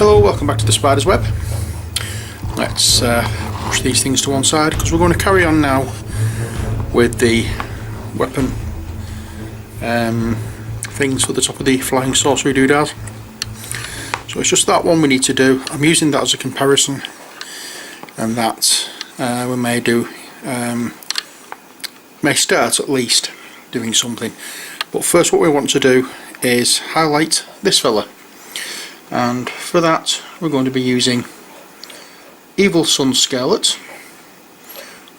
Hello, welcome back to the Spider's Web. Let's push these things to one side because we're going to carry on now with the weapon things for the top of the flying sorcery doodads. So it's just that one we need to do. I'm using that as a comparison, and that we may start at least doing something. But first, what we want to do is highlight this fella, and for that we're going to be using Evil Sun Scarlet,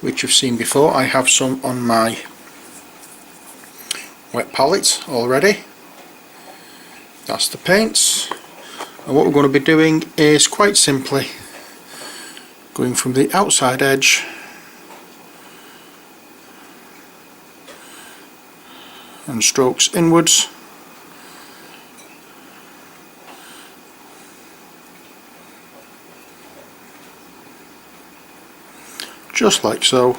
which you've seen before. I have some on my wet palette already. That's the paints, and what we're going to be doing is quite simply going from the outside edge and strokes inwards, just like so.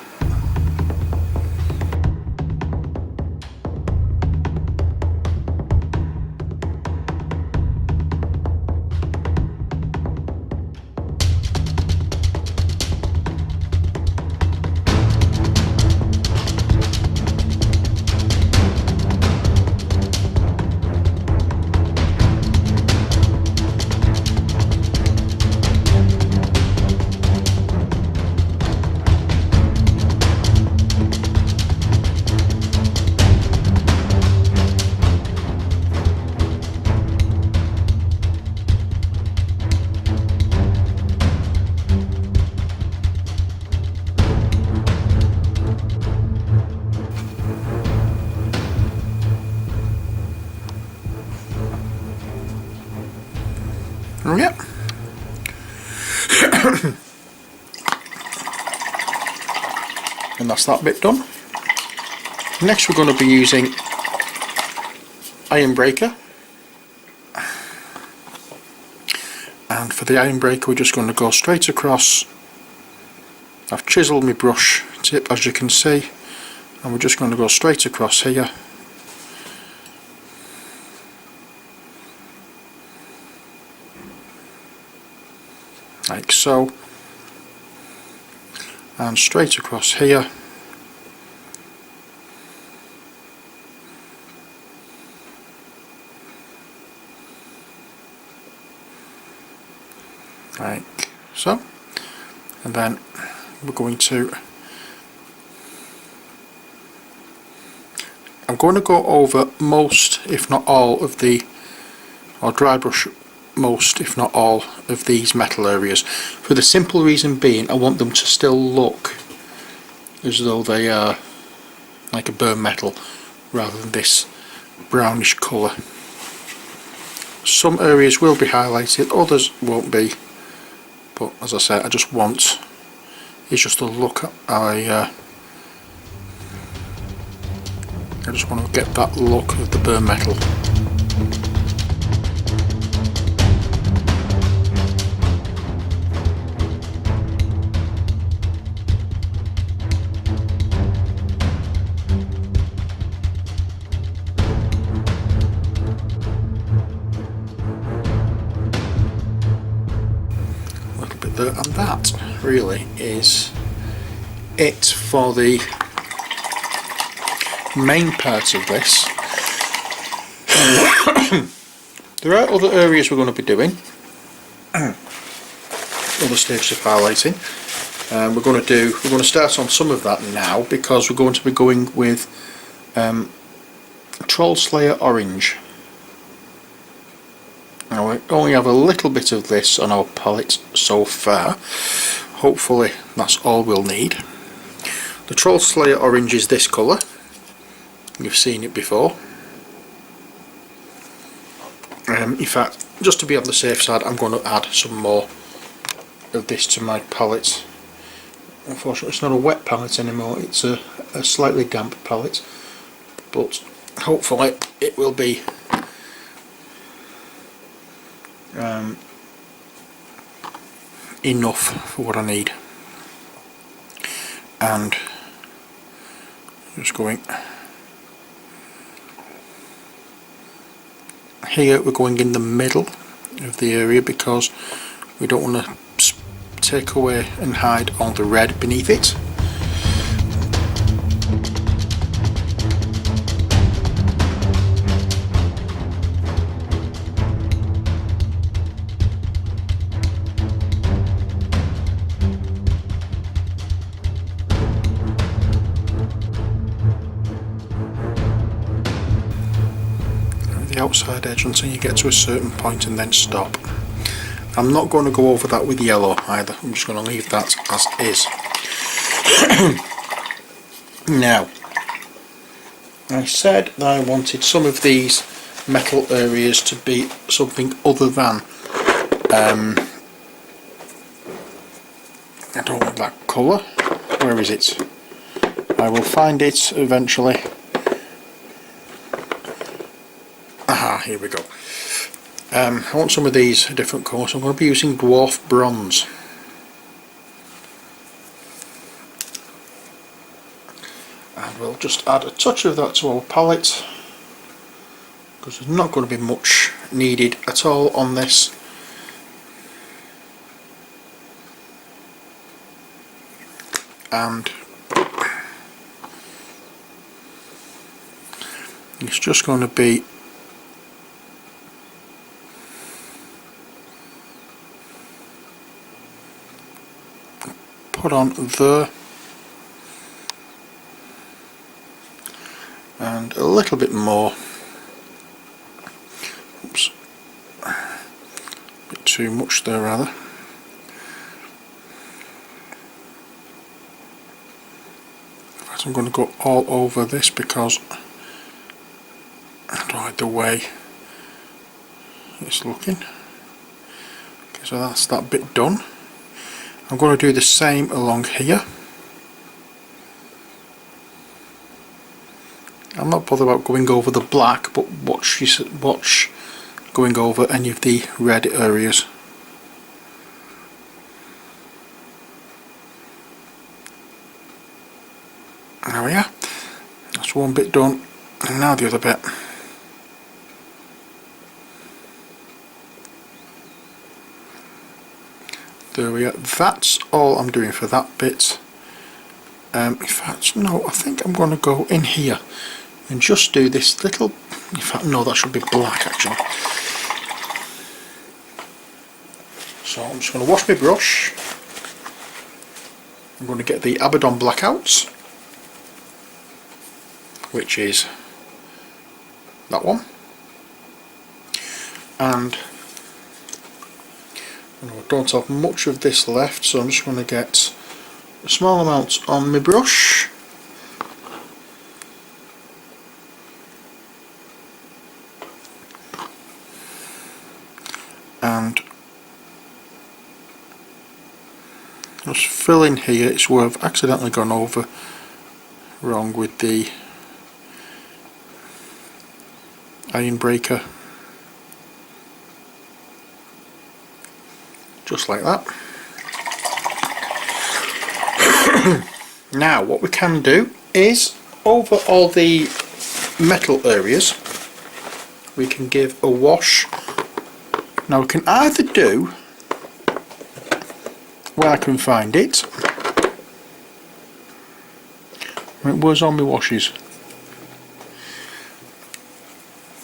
Oh yeah. And that's that bit done. Next we're going to be using Iron Breaker, and for the Iron Breaker we're just going to go straight across. I've chiselled my brush tip, as you can see, and we're just going to go straight across here. Like so, and straight across here, like so, and then we're going to, I'm going to go over most, if not all of the, or dry brush most, if not all, of these metal areas, for the simple reason being I want them to still look as though they are like a burnt metal rather than this brownish colour. Some areas will be highlighted, others won't be, but as I said, I just want, it's just the look I just want to get that look of the burnt metal. And that really is it for the main part of this. There are other areas we're going to be doing, other stages of highlighting. We're going to start on some of that now, because we're going to be going with Troll Slayer Orange. Now we only have a little bit of this on our palette so far. Hopefully that's all we'll need. The Troll Slayer Orange is this colour. You've seen it before. In fact, just to be on the safe side, I'm going to add some more of this to my palette. Unfortunately it's not a wet palette anymore, it's a slightly damp palette, but hopefully it will be enough for what I need. And just going here, we're going in the middle of the area, because we don't want to take away and hide all the red beneath it. The outside edge until you get to a certain point and then stop. I'm not going to go over that with yellow either, I'm just going to leave that as is. Now, I said that I wanted some of these metal areas to be something other than I don't want that colour. Where is it? I will find it eventually. Aha, here we go. I want some of these different colours. I'm going to be using dwarf bronze. And we'll just add a touch of that to our palette, because there's not going to be much needed at all on this. And it's just going to be put on there, and a little bit more. Oops, a bit too much there rather. I'm going to go all over this because I don't like the way it's looking. Okay, so that's that bit done. I'm going to do the same along here. I'm not bothered about going over the black, but watch going over any of the red areas. There we are. That's one bit done, and now the other bit. There we are. That's all I'm doing for that bit. In fact, no, I think I'm going to go in here and just do this little. In fact, no, that should be black actually. So I'm just going to wash my brush. I'm going to get the Abaddon Blackouts, which is that one, and I don't have much of this left, so I'm just going to get a small amount on my brush, and just fill in here. It's where I've accidentally gone over wrong with the iron breaker, just like that. Now what we can do is, over all the metal areas, we can give a wash. Now we can either do, where I can find it, where's all my washes?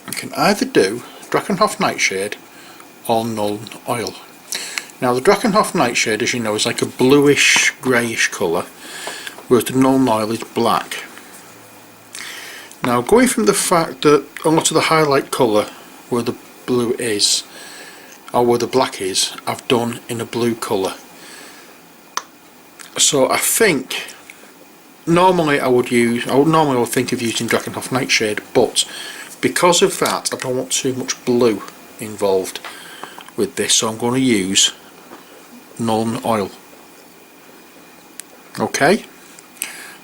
You can either do Drakenhof Nightshade or Nuln Oil. Now the Drakenhof Nightshade, as you know, is like a bluish greyish colour, whereas the Nuln Oil is black. Now going from the fact that a lot of the highlight colour where the blue is, or where the black is, I've done in a blue colour. So I think normally I would think of using Drakenhof Nightshade, but because of that I don't want too much blue involved with this, so I'm going to use Nuln Oil. Okay,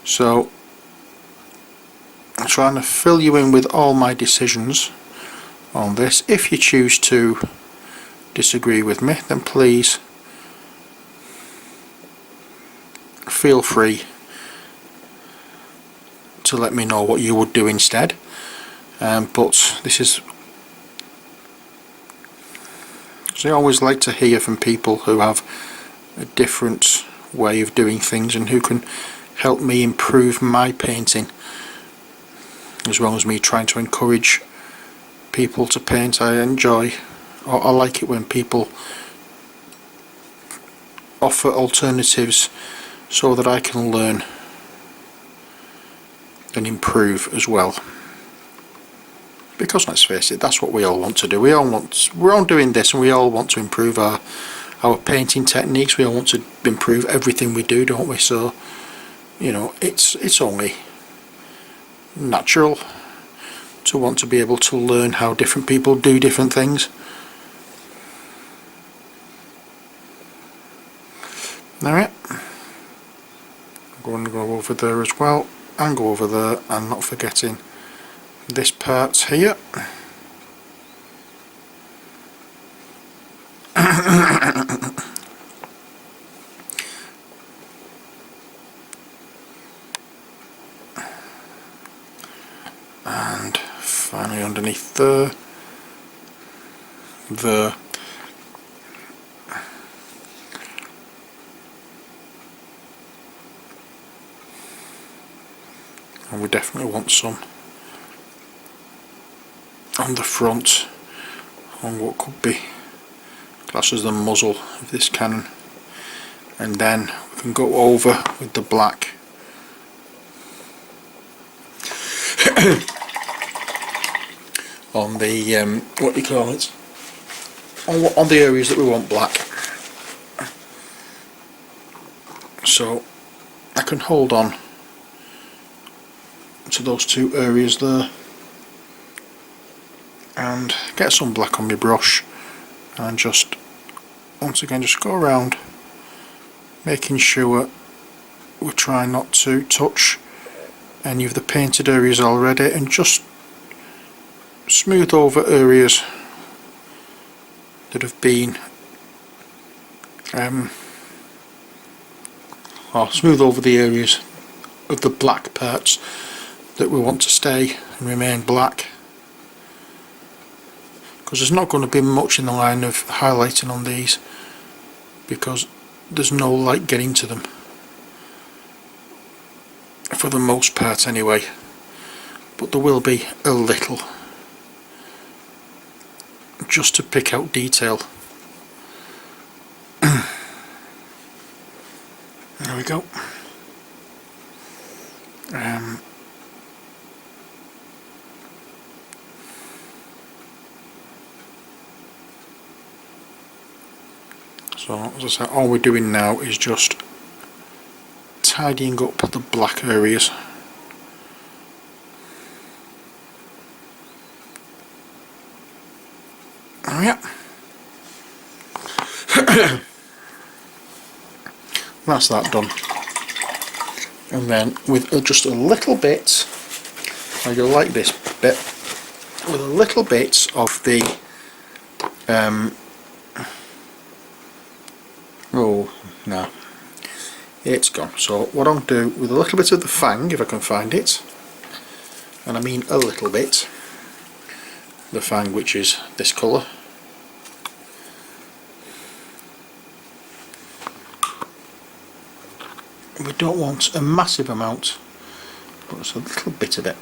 so I'm trying to fill you in with all my decisions on this. If you choose to disagree with me, then please feel free to let me know what you would do instead. But this is because I always like to hear from people who have a different way of doing things and who can help me improve my painting, as well as me trying to encourage people to paint. I enjoy, or I like it when people offer alternatives so that I can learn and improve as well. Because let's face it, that's what we all want to do. We're all doing this, and we all want to improve our painting techniques. We all want to improve everything we do, don't we? So, you know, it's only natural to want to be able to learn how different people do different things. Alright, I'm going to go over there as well, and go over there, and not forgetting this part here. And finally underneath there. And we definitely want some on the front, on what could be classed as the muzzle of this cannon, and then we can go over with the black on the what do you call it, on the areas that we want black. So I can hold on to those two areas there and get some black on my brush, and just once again just go around, making sure we try not to touch any of the painted areas already, and just smooth over areas that have been or smooth over the areas of the black parts that we want to stay and remain black, because there's not going to be much in the line of highlighting on these because there's no light getting to them, for the most part anyway, but there will be a little just to pick out detail. There we go. So as I said, all we're doing now is just tidying up the black areas. Oh yeah. That's that done. And then with just a little bit, you'll like this bit, with a little bit of the oh no, it's gone. So what I'll do with a little bit of the fang, if I can find it, and I mean a little bit, the fang, which is this colour, we don't want a massive amount, but it's a little bit of it.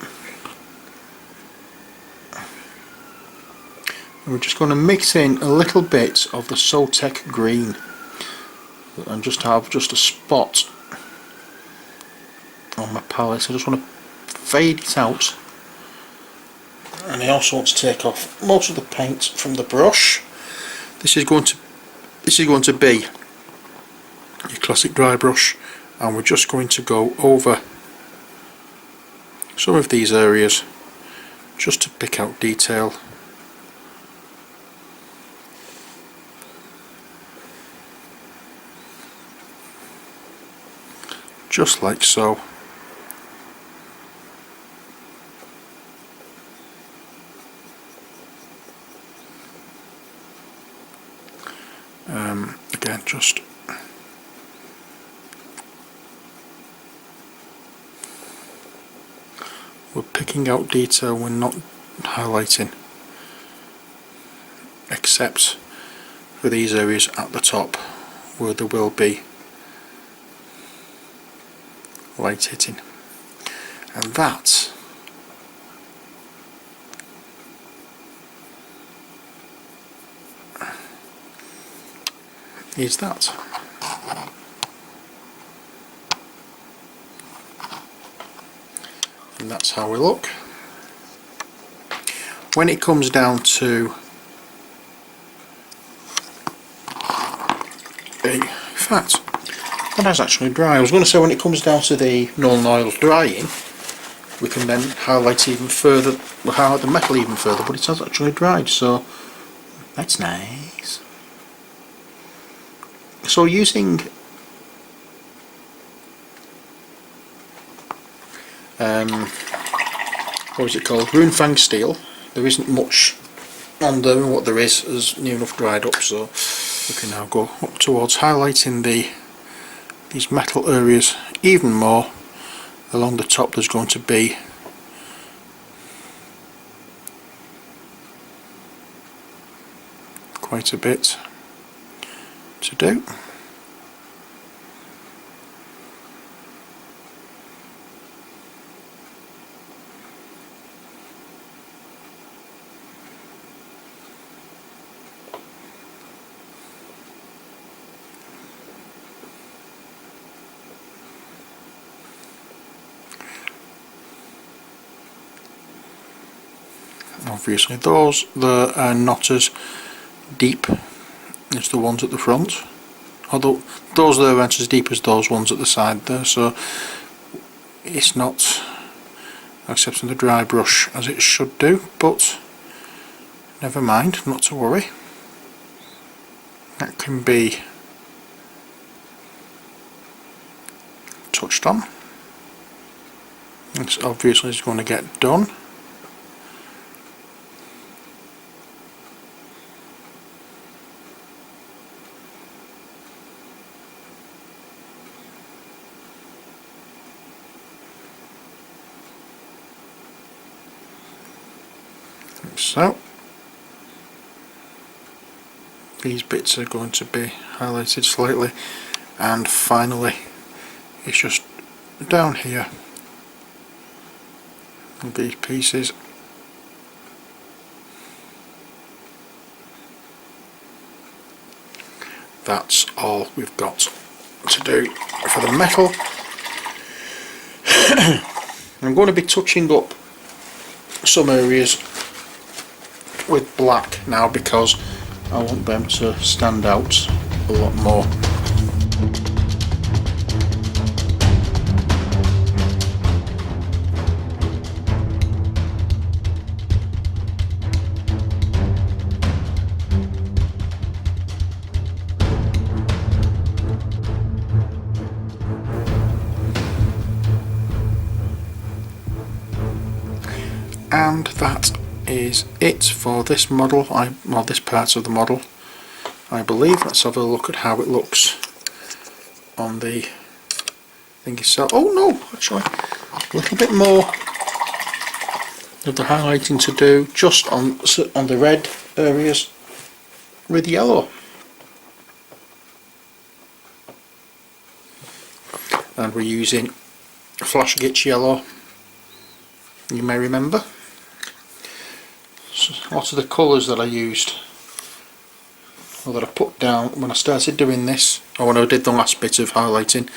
And we're just going to mix in a little bit of the Sotek green, and just have just a spot on my palette. So I just want to fade it out, and I also want to take off most of the paint from the brush. This is going to be your classic dry brush, and we're just going to go over some of these areas just to pick out detail. Just like so. Again, just we're picking out detail, we're not highlighting, except for these areas at the top where there will be light hitting, and that is that. And that's how we look. When it comes down to in fact, that is actually dry. I was going to say when it comes down to the Nuln Oil drying, we can then highlight even further, highlight the metal even further, but it has actually dried, so that's nice. So using what is it called? Runefang steel. There isn't much on there, and what there is near enough dried up, so we can now go up towards highlighting these metal areas even more. Along the top there's going to be quite a bit to do. Obviously those there are not as deep as the ones at the front, although those there aren't as deep as those ones at the side there, so it's not accepting the dry brush as it should do, but never mind, not to worry. That can be touched on. This obviously is going to get done. So these bits are going to be highlighted slightly, and finally it's just down here with these pieces. That's all we've got to do for the metal. I'm going to be touching up some areas with black now because I want them to stand out a lot more. And that is it for this model, well, this part of the model, I believe. Let's have a look at how it looks on the thing itself. Oh no, actually a little bit more of the highlighting to do just on the red areas with yellow. And we're using Flash Gitch yellow, you may remember. So lots of the colours that I used, or that I put down when I started doing this, or when I did the last bit of highlighting,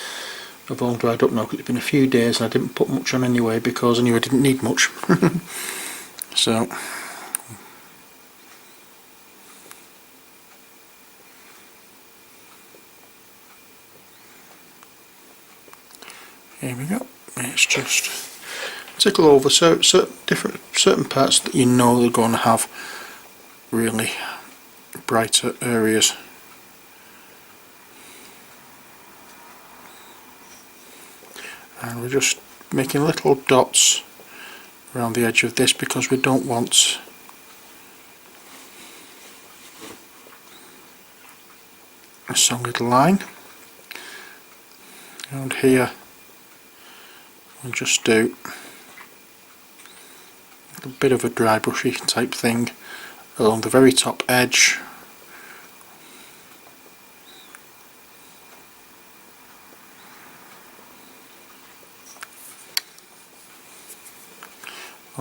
have all dried up now because it's been a few days and I didn't put much on anyway because I knew I didn't need much. So here we go. It's just tickle over certain parts that you know they're going to have really brighter areas. And we're just making little dots around the edge of this because we don't want a solid line. And here we'll just do a bit of a dry brushy type thing along the very top edge,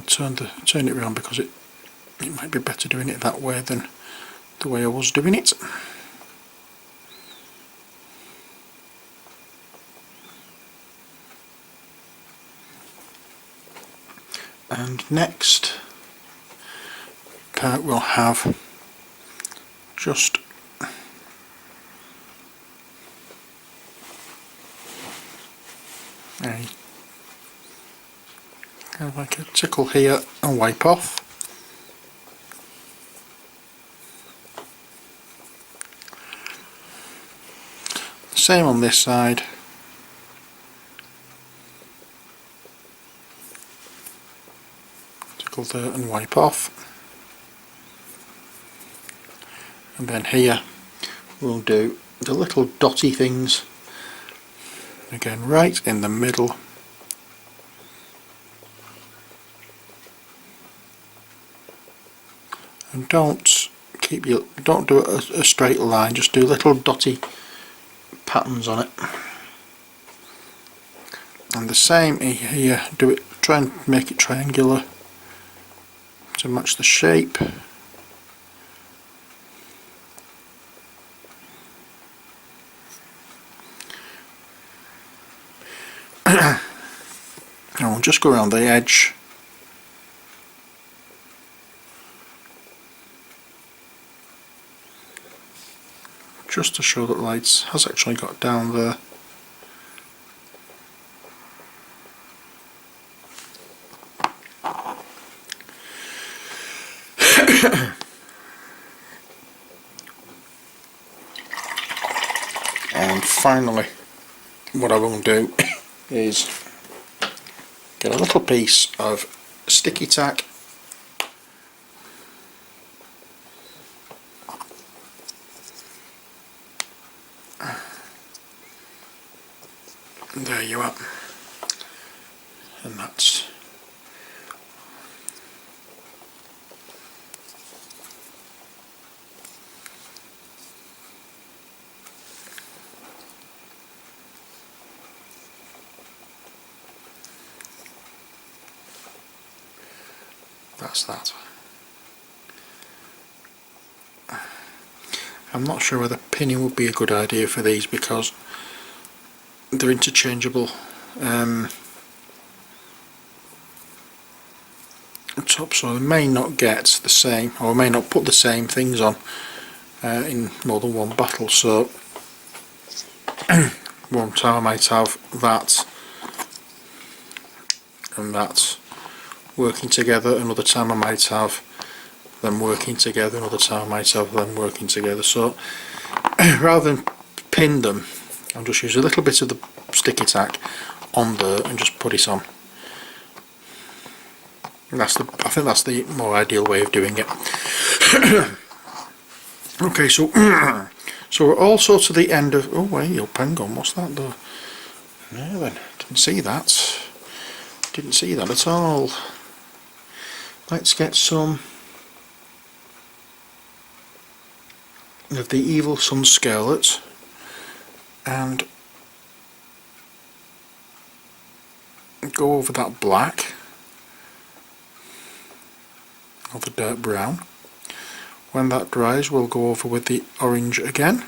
turn it around because it might be better doing it that way than the way I was doing it. And next part we'll have just a kind of like a tickle here and wipe off. Same on this side. Tickle there and wipe off. And then here we'll do the little dotty things again right in the middle. And don't do a straight line, just do little dotty patterns on it. And the same here, try and make it triangular to match the shape. And we'll just go around the edge. Just to show that light has actually got down there. And finally, what I will do is get a little piece of sticky tack . There you are, and that's that. I'm not sure whether pinning would be a good idea for these because they're interchangeable top, so they may not get the same, or may not put the same things on in more than one battle. So one time I might have that and that working together, another time I might have them working together, another time I might have them working together. So rather than pin them, I'll just use a little bit of the sticky tack on there and just put it on. And I think that's the more ideal way of doing it. Okay, so we're also to the end of. Oh wait, hang on, what's that though? No, then didn't see that. Didn't see that at all. Let's get some of the Evil Sun Scarlet and go over that black or the dark brown. When that dries, we'll go over with the orange again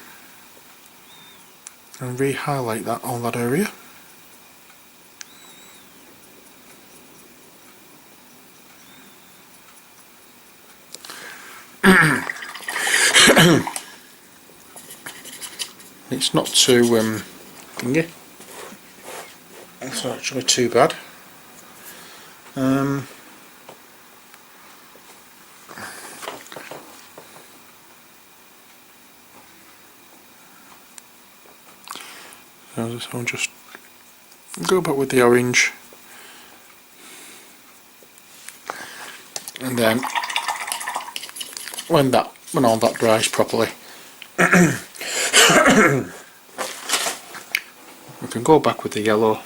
and re-highlight that on that area. It's not too thingy. It's not actually too bad. So I'll just go back with the orange, and then when all that dries properly, we can go back with the yellow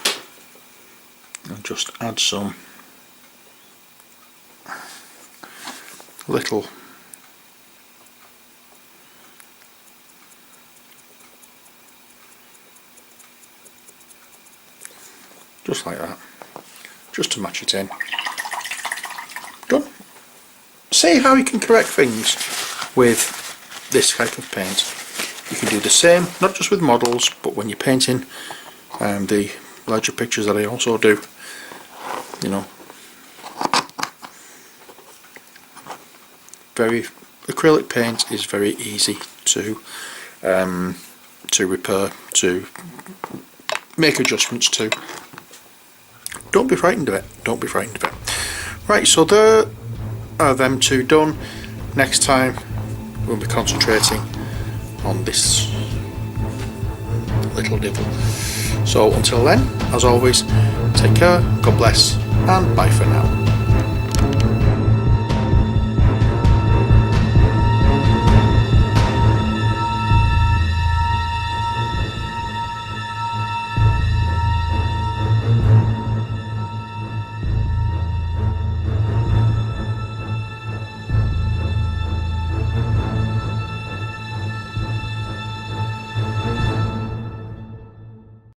and just add some little just like that, just to match it in. see how you can correct things with this type of paint. You can do the same, not just with models, but when you're painting the larger pictures that I also do, you know. Acrylic paint is very easy to repair, to make adjustments to. Don't be frightened of it. Don't be frightened of it. Right, so there are them two done. Next time we'll be concentrating on this little devil. So until then, as always, take care, God bless, and bye for now.